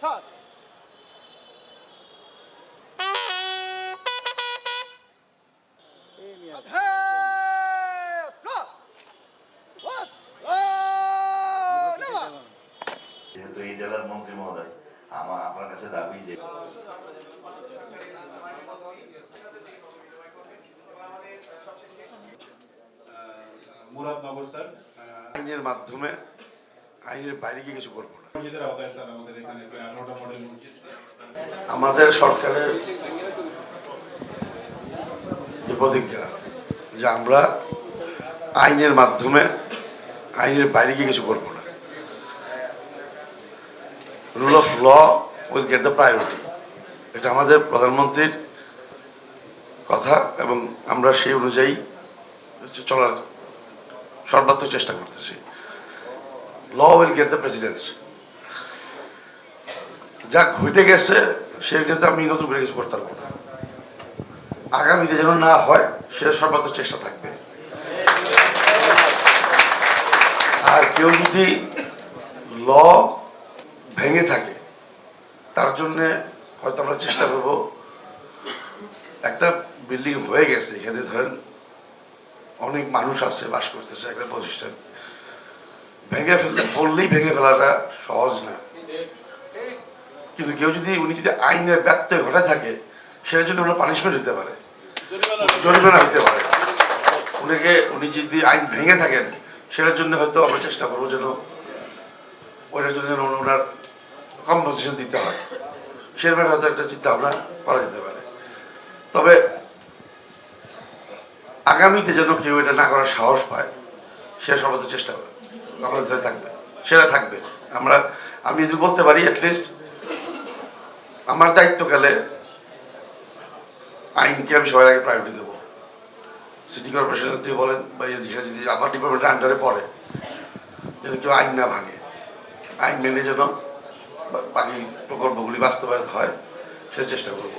Sir যেহেতু এই জেলার মন্ত্রী মহোদয়, আপনার কাছে দাবি যে মুরাদনগর স্যার আইনের মাধ্যমে আইনের বাইরে গিয়ে কিছু করবো না। মসজিদের আওতায় স্যার আমাদের এখানে প্রায় 18টা মডেল মসজিদ। আমাদের সরকারের যে প্রতিজ্ঞা যে আমরা আইনের মাধ্যমে আইনের বাইরে গিয়ে কিছু করবো না। Rule of law will get the priority, এটা আমাদের প্রধানমন্ত্রীর কথা এবং আমরা সেই অনুযায়ী চলার সর্বাত্মক চেষ্টা করতেছি। Law will get the presidency. যা ঘটে গেছে সেটাতে আমি নতুন করে কিছু করতে পারবো না। আগামীতে যেন না হয় সেটা সর্বাত্মক চেষ্টা থাকবে। আর কেউ যদি ল ভেঙে থাকে তার জন্যে হয়তো আমরা চেষ্টা করবো, একটা বিল্ডিং হয়ে গেছে এখানে ধরেন অনেক মানুষ আছে বাস করতেছে একটা প্রতিষ্ঠান, ভেঙে ফেলতে বললেই ভেঙে ফেলাটা সহজ না। কিন্তু কেউ যদি উনি যদি আইনের ব্যত্যয় ঘটে থাকে সেটার জন্য ওনার পানিশমেন্ট হতে পারে, জরিমানা হতে পারে। উনি যদি আইন ভেঙে থাকেন সেটার জন্য হয়তো আমরা চেষ্টা করবো যেন ওইটার জন্য যেন ওনার কম্পেনসেশন দিতে হয়, সেরকম হয়তো একটা চিন্তা ভাবনা করা যেতে পারে। তবে আগামীতে যেন কেউ এটা না করার সাহস পায় সে সর্বোচ্চ চেষ্টা করে আমাদের থাকবে, সেটা থাকবে। আমি যদি বলতে পারি অ্যাটলিস্ট আমার দায়িত্বকালে আইনকে আমি সবার আগে প্রায়োরিটি দেবো। সিটি কর্পোরেশন যদি বলেন বা যদি আমার ডিপার্টমেন্টের আন্ডারে পড়ে, যেন কেউ আইন না ভাঙে, আইন মেনে যেন বাকি প্রকল্পগুলি বাস্তবায়ন হয় সে চেষ্টা করবো।